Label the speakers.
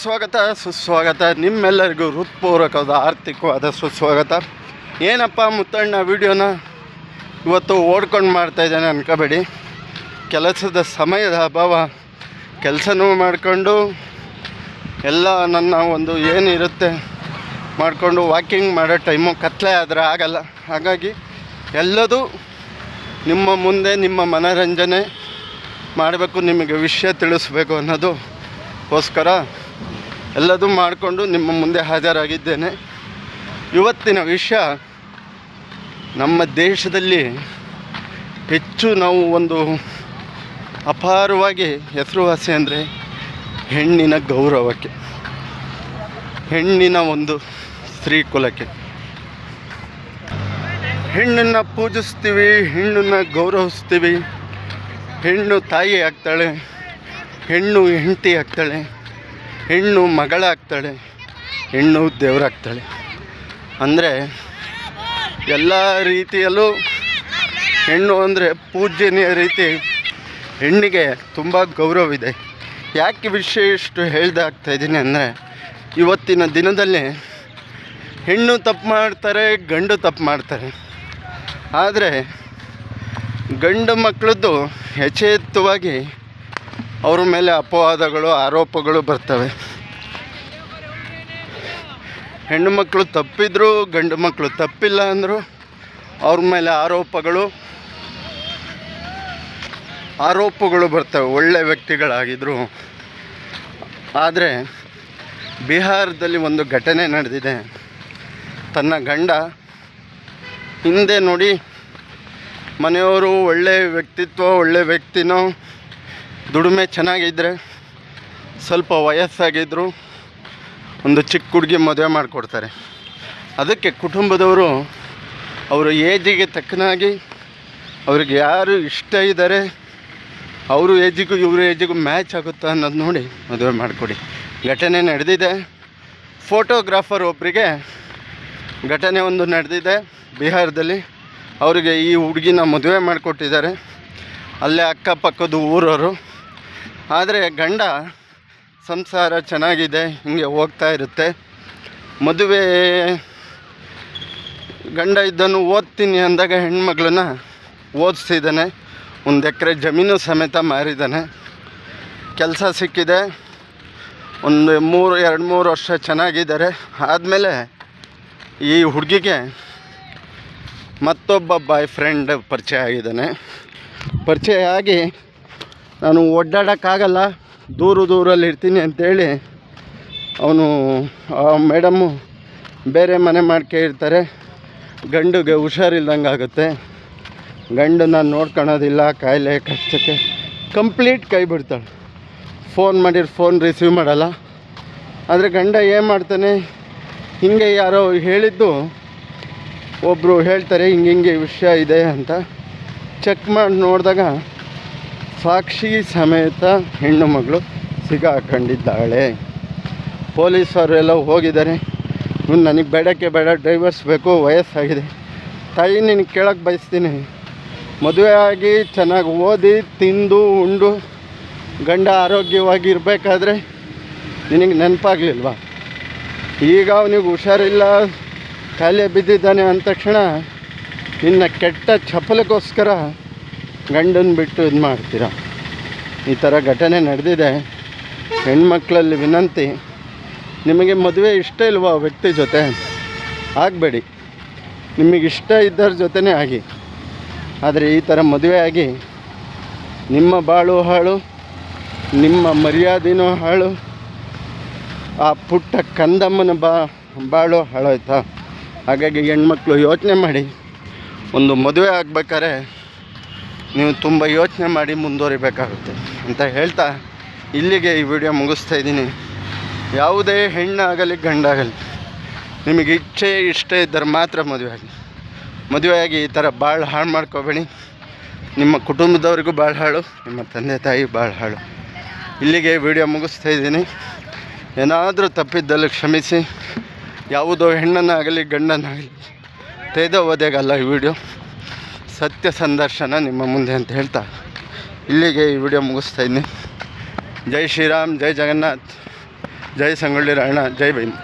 Speaker 1: ಸ್ವಾಗತ ಸುಸ್ವಾಗತ. ನಿಮ್ಮೆಲ್ಲರಿಗೂ ಹೃತ್ಪೂರ್ವಕವಾದ ಆರ್ಥಿಕವಾದ ಸುಸ್ವಾಗತ. ಏನಪ್ಪ ಮುತ್ತಣ್ಣ ವಿಡಿಯೋನ ಇವತ್ತು ಓಡ್ಕೊಂಡು ಮಾಡ್ತಾಯಿದ್ದಾನೆ ಅನ್ಕೋಬೇಡಿ. ಕೆಲಸದ ಸಮಯದ ಅಭಾವ, ಕೆಲಸನೂ ಮಾಡಿಕೊಂಡು ಎಲ್ಲ ನನ್ನ ಒಂದು ಏನಿರುತ್ತೆ ಮಾಡಿಕೊಂಡು ವಾಕಿಂಗ್ ಮಾಡೋ ಟೈಮು ಕತ್ಲೆ ಆದರೆ ಆಗಲ್ಲ. ಹಾಗಾಗಿ ಎಲ್ಲದೂ ನಿಮ್ಮ ಮುಂದೆ ನಿಮ್ಮ ಮನೋರಂಜನೆ ಮಾಡಬೇಕು, ನಿಮಗೆ ವಿಷಯ ತಿಳಿಸ್ಬೇಕು ಅನ್ನೋದಕ್ಕೋಸ್ಕರ ಎಲ್ಲದೂ ಮಾಡಿಕೊಂಡು ನಿಮ್ಮ ಮುಂದೆ ಹಾಜರಾಗಿದ್ದೇನೆ. ಇವತ್ತಿನ ವಿಷಯ, ನಮ್ಮ ದೇಶದಲ್ಲಿ ಹೆಚ್ಚು ನಾವು ಒಂದು ಅಪಾರವಾಗಿ ಹೆಸರುವಾಸಿ ಅಂದರೆ ಹೆಣ್ಣಿನ ಗೌರವಕ್ಕೆ, ಹೆಣ್ಣಿನ ಒಂದು ಸ್ತ್ರೀ ಕುಲಕ್ಕೆ. ಹೆಣ್ಣನ್ನು ಪೂಜಿಸ್ತೀವಿ, ಹೆಣ್ಣನ್ನು ಗೌರವಿಸ್ತೀವಿ. ಹೆಣ್ಣು ತಾಯಿ ಆಗ್ತಾಳೆ, ಹೆಣ್ಣು ಹೆಂಡತಿ ಆಗ್ತಾಳೆ, ಹೆಣ್ಣು ಮಗಳಾಗ್ತಾಳೆ, ಹೆಣ್ಣು ದೇವರಾಗ್ತಾಳೆ. ಅಂದರೆ ಎಲ್ಲ ರೀತಿಯಲ್ಲೂ ಹೆಣ್ಣು ಅಂದರೆ ಪೂಜ್ಯನೀಯ ರೀತಿ ಹೆಣ್ಣಿಗೆ ತುಂಬ ಗೌರವವಿದೆ. ಯಾಕೆ ವಿಷಯ ಇಷ್ಟು ಹೇಳ್ದಾಗ್ತಾಯಿದ್ದೀನಿ ಅಂದರೆ, ಇವತ್ತಿನ ದಿನದಲ್ಲಿ ಹೆಣ್ಣು ತಪ್ಪು ಮಾಡ್ತಾರೆ, ಗಂಡು ತಪ್ಪು ಮಾಡ್ತಾರೆ. ಆದರೆ ಗಂಡು ಮಕ್ಕಳದ್ದು ಯಥೇಚ್ಛವಾಗಿ ಅವ್ರ ಮೇಲೆ ಅಪವಾದಗಳು, ಆರೋಪಗಳು ಬರ್ತವೆ. ಹೆಣ್ಣು ಮಕ್ಕಳು ತಪ್ಪಿದ್ರು, ಗಂಡು ಮಕ್ಕಳು ತಪ್ಪಿಲ್ಲ ಅಂದರು ಅವ್ರ ಮೇಲೆ ಆರೋಪಗಳು ಬರ್ತವೆ, ಒಳ್ಳೆಯ ವ್ಯಕ್ತಿಗಳಾಗಿದ್ದರು. ಆದರೆ ಬಿಹಾರದಲ್ಲಿ ಒಂದು ಘಟನೆ ನಡೆದಿದೆ. ತನ್ನ ಗಂಡ ಹಿಂದೆ ನೋಡಿ, ಮನೆಯವರು ಒಳ್ಳೆಯ ವ್ಯಕ್ತಿತ್ವ, ಒಳ್ಳೆಯ ವ್ಯಕ್ತಿನೋ, ದುಡಿಮೆ ಚೆನ್ನಾಗಿದ್ದರೆ, ಸ್ವಲ್ಪ ವಯಸ್ಸಾಗಿದ್ದರು, ಒಂದು ಚಿಕ್ಕ ಹುಡುಗಿ ಮದುವೆ ಮಾಡಿಕೊಡ್ತಾರೆ. ಅದಕ್ಕೆ ಕುಟುಂಬದವರು ಅವರ ಏಜಿಗೆ ತಕ್ಕನಾಗಿ ಅವ್ರಿಗೆ ಯಾರು ಇಷ್ಟ ಇದ್ದಾರೆ, ಅವ್ರ ಏಜಿಗೂ ಇವ್ರ ಏಜಿಗೂ ಮ್ಯಾಚ್ ಆಗುತ್ತಾ ಅನ್ನೋದು ನೋಡಿ ಮದುವೆ ಮಾಡಿಕೊಡಿ. ಘಟನೆ ನಡೆದಿದೆ. ಫೋಟೋಗ್ರಾಫರ್ ಒಬ್ಬರಿಗೆ ಘಟನೆ ಒಂದು ನಡೆದಿದೆ ಬಿಹಾರದಲ್ಲಿ. ಅವರಿಗೆ ಈ ಹುಡುಗಿನ ಮದುವೆ ಮಾಡಿಕೊಟ್ಟಿದ್ದಾರೆ, ಅಲ್ಲೇ ಅಕ್ಕಪಕ್ಕದ ಊರವರು. ಆದರೆ ಗಂಡ ಸಂಸಾರ ಚೆನ್ನಾಗಿದೆ, ಹಿಂಗೆ ಹೋಗ್ತಾ ಇರುತ್ತೆ. ಮದುವೆ ಗಂಡ ಇದ್ದನು ಓದ್ತೀನಿ ಅಂದಾಗ ಹೆಣ್ಮಗಳನ್ನ ಓದಿಸಿದ್ದಾನೆ, 1 ಎಕರೆ ಜಮೀನು ಸಮೇತ ಮಾರಿದ್ದಾನೆ. ಕೆಲಸ ಸಿಕ್ಕಿದೆ, ಒಂದು 2-3 ವರ್ಷ ಚೆನ್ನಾಗಿದ್ದಾರೆ. ಆದಮೇಲೆ ಈ ಹುಡುಗಿಗೆ ಮತ್ತೊಬ್ಬ ಬಾಯ್ ಫ್ರೆಂಡ್ ಪರಿಚಯ ಆಗಿದ್ದಾನೆ. ಪರಿಚಯ ಆಗಿ, ನಾನು ಓಡಾಡೋಕ್ಕಾಗಲ್ಲ, ದೂರಲ್ಲಿ ಇರ್ತೀನಿ ಅಂತೇಳಿ ಅವನು ಮೇಡಮ್ಮು ಬೇರೆ ಮನೆ ಮಾಡ್ಕೊಂಡಿರ್ತಾರೆ. ಗಂಡಿಗೆ ಹುಷಾರಿಲ್ದಂಗೆ ಆಗುತ್ತೆ, ಗಂಡು ನಾನು ನೋಡ್ಕೊಳೋದಿಲ್ಲ, ಕಾಯಿಲೆ ಕಷ್ಟಕ್ಕೆ ಕಂಪ್ಲೀಟ್ ಕೈ ಬಿಡ್ತಾಳೆ. ಫೋನ್ ಮಾಡಿದ್ರೆ ಫೋನ್ ರಿಸೀವ್ ಮಾಡಲ್ಲ. ಆದರೆ ಗಂಡ ಏನು ಮಾಡ್ತಾನೆ, ಹಿಂಗೆ ಯಾರೋ ಹೇಳಿದ್ದು, ಒಬ್ಬರು ಹೇಳ್ತಾರೆ ಹಿಂಗೆ ವಿಷಯ ಇದೆ ಅಂತ. ಚೆಕ್ ಮಾಡಿ ನೋಡಿದಾಗ ಸಾಕ್ಷಿ ಸಮೇತ ಹೆಣ್ಣು ಮಗಳು ಸಿಗಾಕೊಂಡಿದ್ದಾಳೆ. ಪೊಲೀಸವರೆಲ್ಲ ಹೋಗಿದ್ದಾರೆ. ನನಗೆ ಬೇಡಕ್ಕೆ ಬೇಡ, ಡೈವರ್ಸ್ ಬೇಕು, ವಯಸ್ಸಾಗಿದೆ. ತಾಯಿ ನಿನಗೆ ಕೇಳೋಕ್ಕೆ ಬಯಸ್ತೀನಿ, ಮದುವೆ ಆಗಿ ಚೆನ್ನಾಗಿ ಓದಿ ತಿಂದು ಉಂಡು ಗಂಡ ಆರೋಗ್ಯವಾಗಿ ಇರಬೇಕಾದ್ರೆ ನಿನಗೆ ನೆನಪಾಗಲಿಲ್ವಾ? ಈಗ ಅವನಿಗೆ ಹುಷಾರಿಲ್ಲ, ಕಾಯಿಲೆ ಬಿದ್ದಿದ್ದಾನೆ ಅಂದ ತಕ್ಷಣ ನಿನ್ನ ಕೆಟ್ಟ ಚಪಲಕ್ಕೋಸ್ಕರ ಗಂಡನ ಬಿಟ್ಟು ಇದು ಮಾಡ್ತೀರ. ಈ ಥರ ಘಟನೆ ನಡೆದಿದೆ. ಹೆಣ್ಮಕ್ಳಲ್ಲಿ ವಿನಂತಿ, ನಿಮಗೆ ಮದುವೆ ಇಷ್ಟ ಇಲ್ವಾ ವ್ಯಕ್ತಿ ಜೊತೆ ಆಗಬೇಡಿ, ನಿಮಗಿಷ್ಟ ಇದ್ದರ ಜೊತೆನೇ ಆಗಿ. ಆದರೆ ಈ ಥರ ಮದುವೆ ಆಗಿ ನಿಮ್ಮ ಬಾಳು ಹಾಳು, ನಿಮ್ಮ ಮರ್ಯಾದೆನೂ ಹಾಳು, ಆ ಪುಟ್ಟ ಕಂದಮ್ಮನ ಬಾಳು ಹಾಳಾಯ್ತಾ. ಹಾಗಾಗಿ ಹೆಣ್ಮಕ್ಳು ಯೋಚನೆ ಮಾಡಿ, ಒಂದು ಮದುವೆ ಆಗ್ಬೇಕಾದ್ರೆ ನೀವು ತುಂಬ ಯೋಚನೆ ಮಾಡಿ ಮುಂದುವರಿಬೇಕಾಗುತ್ತೆ ಅಂತ ಹೇಳ್ತಾ ಇಲ್ಲಿಗೆ ಈ ವಿಡಿಯೋ ಮುಗಿಸ್ತಾ ಇದ್ದೀನಿ. ಯಾವುದೇ ಹೆಣ್ಣಾಗಲಿ ಗಂಡಾಗಲಿ, ನಿಮಗೆ ಇಷ್ಟ ಇದ್ದರೆ ಮಾತ್ರ ಮದುವೆಯಾಗಿ ಈ ಥರ ಭಾಳ ಹಾಳು ಮಾಡ್ಕೋಬೇಡಿ. ನಿಮ್ಮ ಕುಟುಂಬದವ್ರಿಗೂ ಭಾಳ ಹಾಳು, ನಿಮ್ಮ ತಂದೆ ತಾಯಿ ಭಾಳ ಹಾಳು. ಇಲ್ಲಿಗೆ ವಿಡಿಯೋ ಮುಗಿಸ್ತಾ ಇದ್ದೀನಿ. ಏನಾದರೂ ತಪ್ಪಿದ್ದಲ್ಲಿ ಕ್ಷಮಿಸಿ. ಯಾವುದೋ ಹೆಣ್ಣನ್ನಾಗಲಿ ಗಂಡನಾಗಲಿ ತೇದೋದೇಗಲ್ಲ ಈ ವಿಡಿಯೋ, ಸತ್ಯ ಸಂದರ್ಶನ ನಿಮ್ಮ ಮುಂದೆ ಅಂತ ಹೇಳ್ತಾ ಇಲ್ಲಿಗೆ ಈ ವಿಡಿಯೋ ಮುಗಿಸ್ತಾ ಇದ್ದೀನಿ. ಜೈ ಶ್ರೀರಾಮ್, ಜೈ ಜಗನ್ನಾಥ್, ಜೈ ಸಂಗೊಳ್ಳಿ ರಾಯಣ್ಣ, ಜೈ ಭೀಮ್.